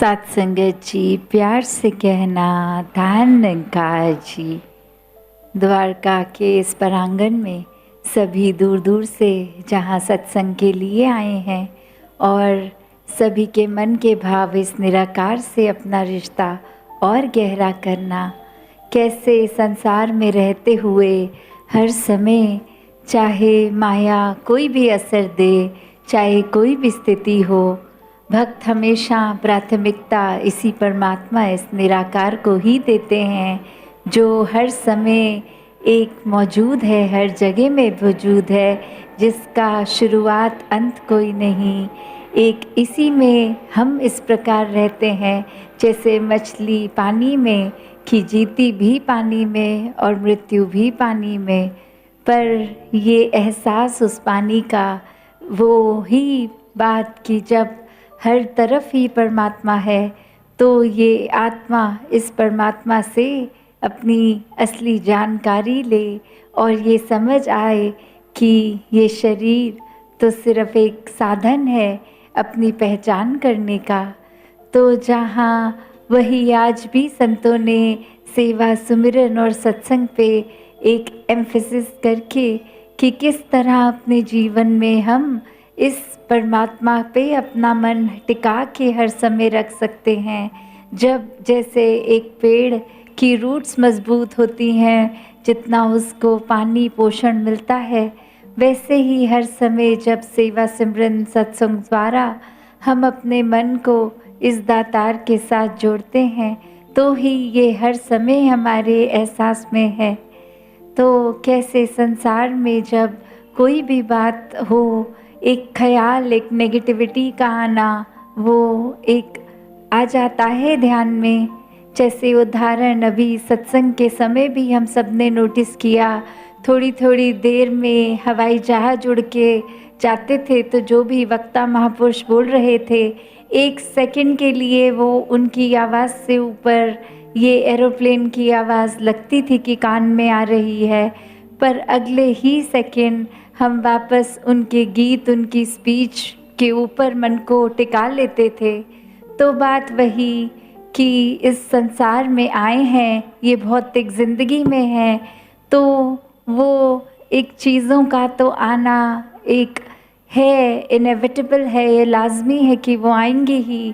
सत्संगत जी, प्यार से कहना धान निरंकार जी। द्वारका के इस प्रांगण में सभी दूर दूर से जहाँ सत्संग के लिए आए हैं और सभी के मन के भाव इस निराकार से अपना रिश्ता और गहरा करना, कैसे संसार में रहते हुए हर समय चाहे माया कोई भी असर दे, चाहे कोई भी स्थिति हो, भक्त हमेशा प्राथमिकता इसी परमात्मा इस निराकार को ही देते हैं जो हर समय एक मौजूद है, हर जगह में मौजूद है, जिसका शुरुआत अंत कोई नहीं। एक इसी में हम इस प्रकार रहते हैं जैसे मछली पानी में, कि जीती भी पानी में और मृत्यु भी पानी में। पर ये एहसास उस पानी का वो ही बात कि जब हर तरफ ही परमात्मा है तो ये आत्मा इस परमात्मा से अपनी असली जानकारी ले और ये समझ आए कि ये शरीर तो सिर्फ एक साधन है अपनी पहचान करने का। तो जहाँ वही आज भी संतों ने सेवा सुमिरन और सत्संग पे एक एम्फेसिस करके कि किस तरह अपने जीवन में हम इस परमात्मा पे अपना मन टिका के हर समय रख सकते हैं। जब जैसे एक पेड़ की रूट्स मजबूत होती हैं, जितना उसको पानी पोषण मिलता है, वैसे ही हर समय जब सेवा सिमरन सत्संग द्वारा हम अपने मन को इस दातार के साथ जोड़ते हैं तो ही ये हर समय हमारे एहसास में है। तो कैसे संसार में जब कोई भी बात हो, एक ख्याल, एक नेगेटिविटी का आना, वो एक आ जाता है ध्यान में। जैसे उदाहरण अभी सत्संग के समय भी हम सब ने नोटिस किया, थोड़ी थोड़ी देर में हवाई जहाज उड़ के जाते थे तो जो भी वक्ता महापुरुष बोल रहे थे, एक सेकंड के लिए वो उनकी आवाज़ से ऊपर ये एरोप्लेन की आवाज़ लगती थी कि कान में आ रही है, पर अगले ही सेकंड हम वापस उनके गीत, उनकी स्पीच के ऊपर मन को टिका लेते थे। तो बात वही कि इस संसार में आए हैं, ये भौतिक ज़िंदगी में हैं, तो वो एक चीज़ों का तो आना एक है, इनेविटेबल है, ये लाजमी है कि वो आएंगे ही।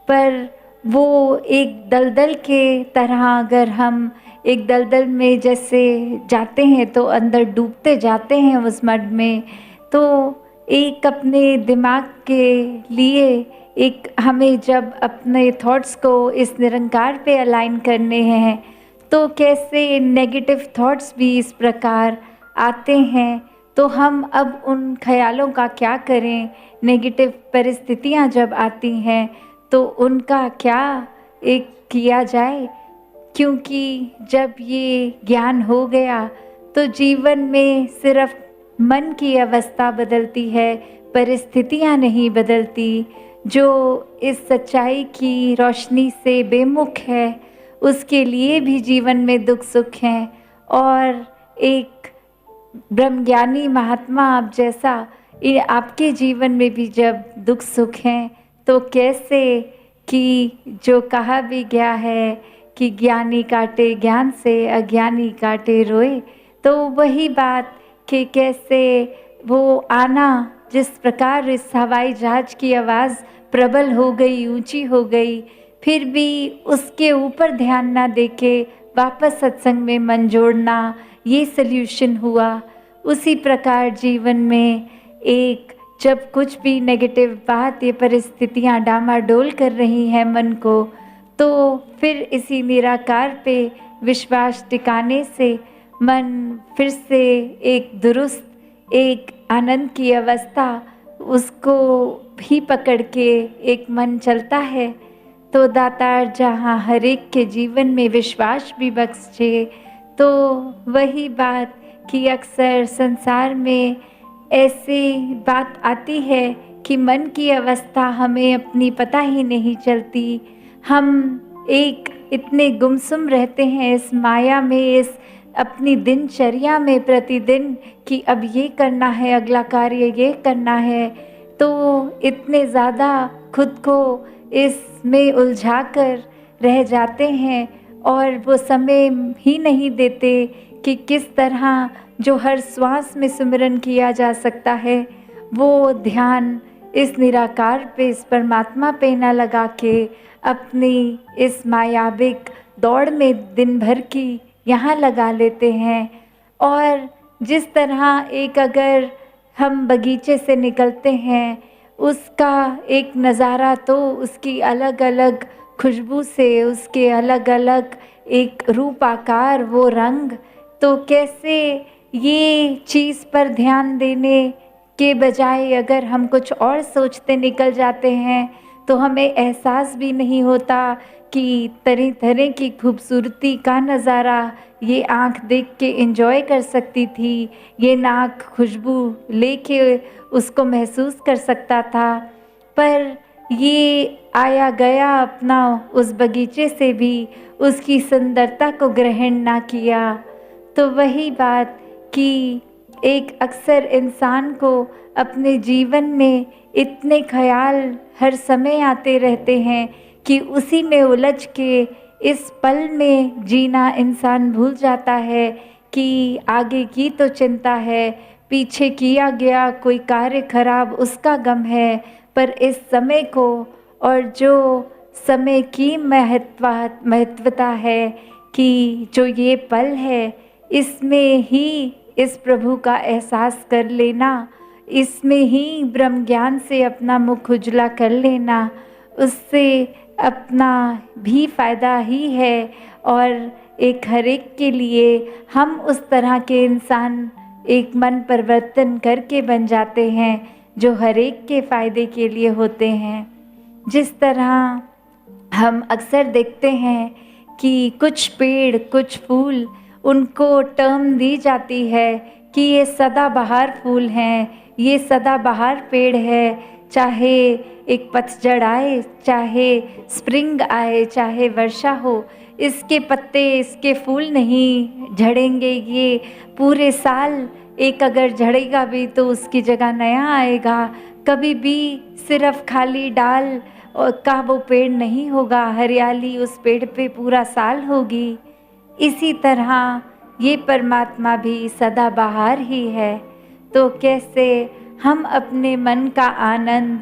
पर वो एक दलदल के तरह, अगर हम एक दलदल में जैसे जाते हैं तो अंदर डूबते जाते हैं उस मड में, तो एक अपने दिमाग के लिए एक हमें जब अपने थॉट्स को इस निरंकार पे अलाइन करने हैं तो कैसे नेगेटिव थॉट्स भी इस प्रकार आते हैं, तो हम अब उन ख्यालों का क्या करें। नेगेटिव परिस्थितियां जब आती हैं तो उनका क्या एक किया जाए, क्योंकि जब ये ज्ञान हो गया तो जीवन में सिर्फ मन की अवस्था बदलती है, परिस्थितियां नहीं बदलती। जो इस सच्चाई की रोशनी से बेमुख है उसके लिए भी जीवन में दुख सुख हैं, और एक ब्रह्मज्ञानी महात्मा आप जैसा आपके जीवन में भी जब दुख सुख हैं तो कैसे कि जो कहा भी गया है कि ज्ञानी काटे ज्ञान से, अज्ञानी काटे रोए, तो वही बात कि कैसे वो आना, जिस प्रकार इस हवाई जहाज की आवाज़ प्रबल हो गई, ऊंची हो गई, फिर भी उसके ऊपर ध्यान ना देके वापस सत्संग में मन जोड़ना, ये सल्यूशन हुआ। उसी प्रकार जीवन में एक जब कुछ भी नेगेटिव बात, ये परिस्थितियाँ डामाडोल कर रही हैं मन को, तो फिर इसी निराकार पे विश्वास टिकाने से मन फिर से एक दुरुस्त, एक आनंद की अवस्था उसको भी पकड़ के एक मन चलता है। तो दातार जहाँ हर एक के जीवन में विश्वास भी बख्शे, तो वही बात कि अक्सर संसार में ऐसी बात आती है कि मन की अवस्था हमें अपनी पता ही नहीं चलती। हम एक इतने गुमसुम रहते हैं इस माया में, इस अपनी दिनचर्या में प्रतिदिन कि अब ये करना है, अगला कार्य ये करना है, तो इतने ज़्यादा खुद को इसमें उलझाकर रह जाते हैं और वो समय ही नहीं देते कि किस तरह जो हर श्वास में सिमरन किया जा सकता है, वो ध्यान इस निराकार पे, इस परमात्मा पे ना लगा के अपनी इस मायाविक दौड़ में दिन भर की यहाँ लगा लेते हैं। और जिस तरह एक अगर हम बगीचे से निकलते हैं, उसका एक नज़ारा तो उसकी अलग अलग खुशबू से, उसके अलग अलग एक रूप आकार, वो रंग, तो कैसे ये चीज़ पर ध्यान देने के बजाय अगर हम कुछ और सोचते निकल जाते हैं तो हमें एहसास भी नहीं होता कि तरह तरह की खूबसूरती का नज़ारा ये आँख देख के एंजॉय कर सकती थी, ये नाक खुशबू लेके उसको महसूस कर सकता था। पर ये आया गया अपना उस बगीचे से भी उसकी सुंदरता को ग्रहण ना किया। तो वही बात कि एक अक्सर इंसान को अपने जीवन में इतने ख्याल हर समय आते रहते हैं कि उसी में उलझ के इस पल में जीना इंसान भूल जाता है कि आगे की तो चिंता है, पीछे किया गया कोई कार्य खराब उसका गम है, पर इस समय को और जो समय की महत्वता है कि जो ये पल है, इसमें ही इस प्रभु का एहसास कर लेना, इसमें ही ब्रह्म ज्ञान से अपना मुख उजला कर लेना, उससे अपना भी फ़ायदा ही है। और एक हर एक के लिए हम उस तरह के इंसान एक मन परिवर्तन करके बन जाते हैं जो हर एक के फ़ायदे के लिए होते हैं। जिस तरह हम अक्सर देखते हैं कि कुछ पेड़, कुछ फूल, उनको टर्म दी जाती है कि ये सदाबहार फूल हैं, ये सदाबहार पेड़ है, चाहे एक पतझड़ आए, चाहे स्प्रिंग आए, चाहे वर्षा हो, इसके पत्ते, इसके फूल नहीं झड़ेंगे, ये पूरे साल एक अगर झड़ेगा भी तो उसकी जगह नया आएगा, कभी भी सिर्फ खाली डाल का वो पेड़ नहीं होगा, हरियाली उस पेड़ पे पूरा साल होगी। इसी तरह ये परमात्मा भी सदाबहार ही है। तो कैसे हम अपने मन का आनंद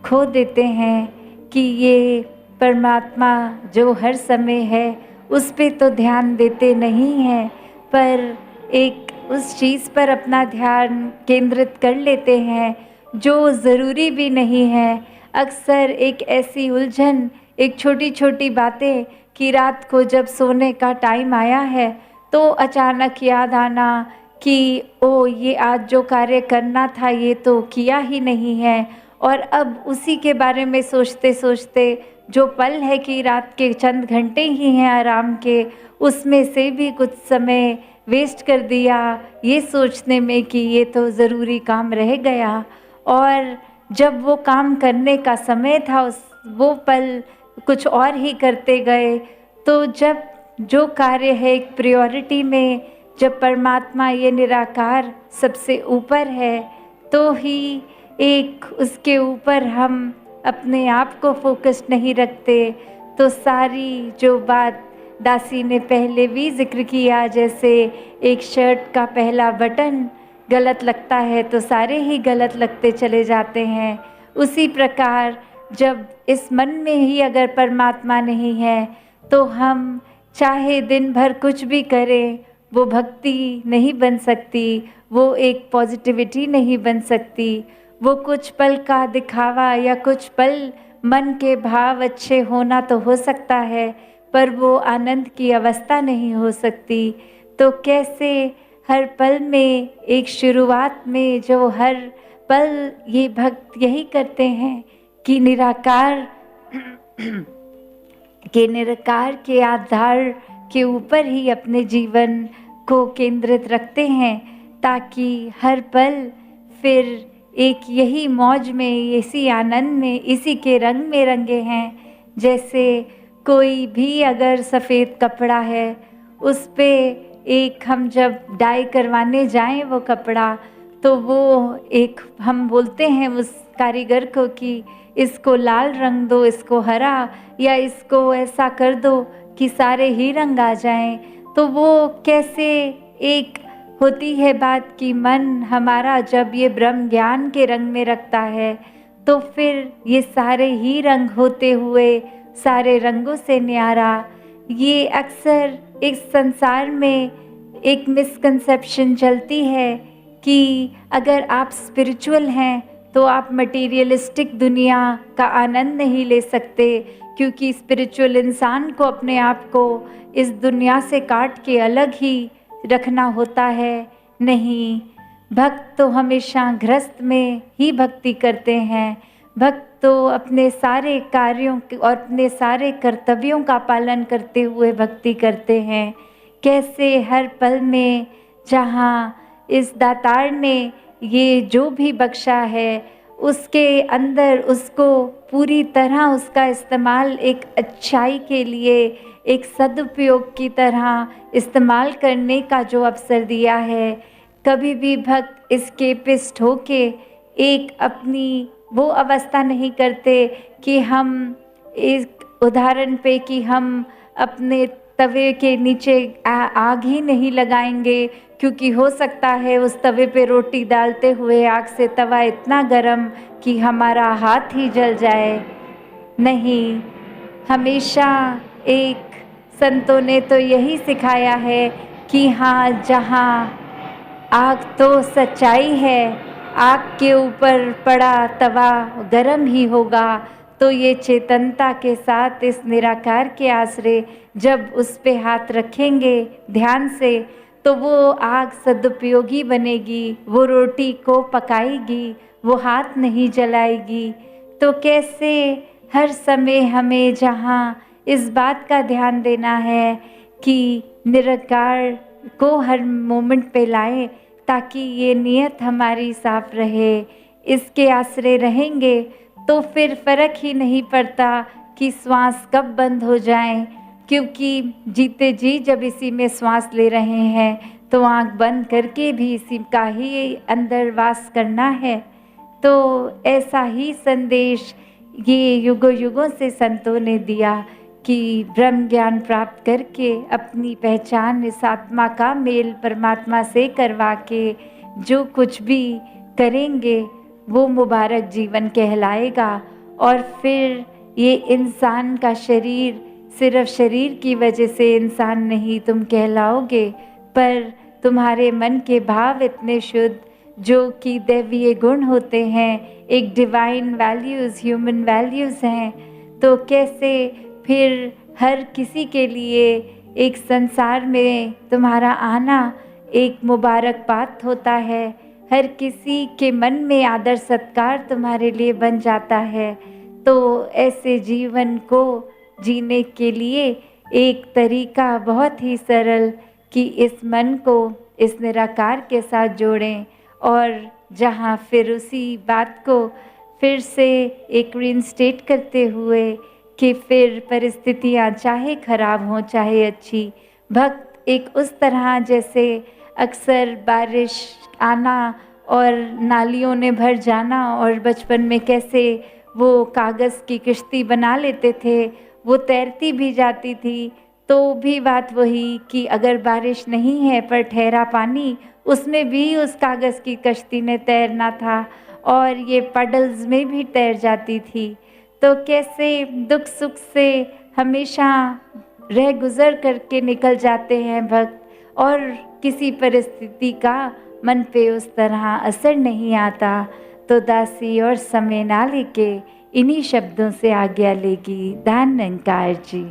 खो देते हैं कि ये परमात्मा जो हर समय है उस पे तो ध्यान देते नहीं हैं, पर एक उस चीज़ पर अपना ध्यान केंद्रित कर लेते हैं जो ज़रूरी भी नहीं है। अक्सर एक ऐसी उलझन, एक छोटी छोटी बातें कि रात को जब सोने का टाइम आया है तो अचानक याद आना कि ओ ये आज जो कार्य करना था ये तो किया ही नहीं है, और अब उसी के बारे में सोचते सोचते जो पल है कि रात के चंद घंटे ही हैं आराम के, उसमें से भी कुछ समय वेस्ट कर दिया ये सोचने में कि ये तो ज़रूरी काम रह गया। और जब वो काम करने का समय था वो पल कुछ और ही करते गए। तो जब जो कार्य है एक प्रायोरिटी में, जब परमात्मा ये निराकार सबसे ऊपर है तो ही एक उसके ऊपर हम अपने आप को फोकस नहीं रखते तो सारी जो बात दासी ने पहले भी जिक्र किया, जैसे एक शर्ट का पहला बटन गलत लगता है तो सारे ही गलत लगते चले जाते हैं। उसी प्रकार जब इस मन में ही अगर परमात्मा नहीं है तो हम चाहे दिन भर कुछ भी करें, वो भक्ति नहीं बन सकती, वो एक पॉजिटिविटी नहीं बन सकती। वो कुछ पल का दिखावा या कुछ पल मन के भाव अच्छे होना तो हो सकता है, पर वो आनंद की अवस्था नहीं हो सकती। तो कैसे हर पल में एक शुरुआत में जो हर पल ये भक्त यही करते हैं कि निराकार के आधार के ऊपर ही अपने जीवन को केंद्रित रखते हैं, ताकि हर पल फिर एक यही मौज में, इसी आनंद में, इसी के रंग में रंगे हैं। जैसे कोई भी अगर सफ़ेद कपड़ा है उस पे एक हम जब डाई करवाने जाएं वो कपड़ा, तो वो एक हम बोलते हैं उस कारीगर को कि इसको लाल रंग दो, इसको हरा, या इसको ऐसा कर दो कि सारे ही रंग आ जाएं। तो वो कैसे एक होती है बात कि मन हमारा जब ये ब्रह्म ज्ञान के रंग में रखता है तो फिर ये सारे ही रंग होते हुए सारे रंगों से न्यारा। ये अक्सर इस संसार में एक मिसकंसेप्शन चलती है कि अगर आप स्पिरिचुअल हैं तो आप मटीरियलिस्टिक दुनिया का आनंद नहीं ले सकते, क्योंकि स्पिरिचुअल इंसान को अपने आप को इस दुनिया से काट के अलग ही रखना होता है। नहीं, भक्त तो हमेशा गृहस्थ में ही भक्ति करते हैं। भक्त तो अपने सारे कार्यों और अपने सारे कर्तव्यों का पालन करते हुए भक्ति करते हैं। कैसे हर पल में जहाँ इस दातार ने ये जो भी बख्शा है उसके अंदर उसको पूरी तरह उसका इस्तेमाल एक अच्छाई के लिए, एक सदुपयोग की तरह इस्तेमाल करने का जो अवसर दिया है। कभी भी भक्त एस्केपिस्ट होके एक अपनी वो अवस्था नहीं करते कि हम एक उदाहरण पे कि हम अपने तवे के नीचे आग ही नहीं लगाएंगे, क्योंकि हो सकता है उस तवे पे रोटी डालते हुए आग से तवा इतना गर्म कि हमारा हाथ ही जल जाए। नहीं, हमेशा एक संतों ने तो यही सिखाया है कि हाँ, जहाँ आग तो सच्चाई है, आग के ऊपर पड़ा तवा गरम ही होगा। तो ये चेतनता के साथ इस निराकार के आश्रय जब उस पे हाथ रखेंगे ध्यान से तो वो आग सदुपयोगी बनेगी, वो रोटी को पकाएगी, वो हाथ नहीं जलाएगी। तो कैसे हर समय हमें जहाँ इस बात का ध्यान देना है कि निराकार को हर मोमेंट पे लाएं ताकि ये नियत हमारी साफ रहे। इसके आश्रय रहेंगे तो फिर फर्क ही नहीं पड़ता कि श्वास कब बंद हो जाए, क्योंकि जीते जी जब इसी में श्वास ले रहे हैं तो आँख बंद करके भी इसी का ही अंदर वास करना है। तो ऐसा ही संदेश ये युगों युगों से संतों ने दिया कि ब्रह्म ज्ञान प्राप्त करके अपनी पहचान इस आत्मा का मेल परमात्मा से करवा के जो कुछ भी करेंगे वो मुबारक जीवन कहलाएगा। और फिर ये इंसान का शरीर सिर्फ शरीर की वजह से इंसान नहीं तुम कहलाओगे, पर तुम्हारे मन के भाव इतने शुद्ध जो कि दैवीय गुण होते हैं, एक डिवाइन वैल्यूज़, ह्यूमन वैल्यूज़ हैं। तो कैसे फिर हर किसी के लिए एक संसार में तुम्हारा आना एक मुबारक बात होता है, हर किसी के मन में आदर सत्कार तुम्हारे लिए बन जाता है। तो ऐसे जीवन को जीने के लिए एक तरीका बहुत ही सरल कि इस मन को इस निराकार के साथ जोड़ें, और जहाँ फिर उसी बात को फिर से एक रीइंस्टेट करते हुए कि फिर परिस्थितियाँ चाहे खराब हों चाहे अच्छी, भक्त एक उस तरह जैसे अक्सर बारिश आना और नालियों ने भर जाना और बचपन में कैसे वो कागज़ की किश्ती बना लेते थे, वो तैरती भी जाती थी। तो भी बात वही कि अगर बारिश नहीं है पर ठहरा पानी, उसमें भी उस कागज़ की कश्ती ने तैरना था और ये पडल्स में भी तैर जाती थी। तो कैसे दुख सुख से हमेशा रह गुज़र करके निकल जाते हैं भक्त, और किसी परिस्थिति का मन पे उस तरह असर नहीं आता। तो दासी और समय ना लेके इन्हीं शब्दों से आज्ञा लेगी। धन निरंकार जी।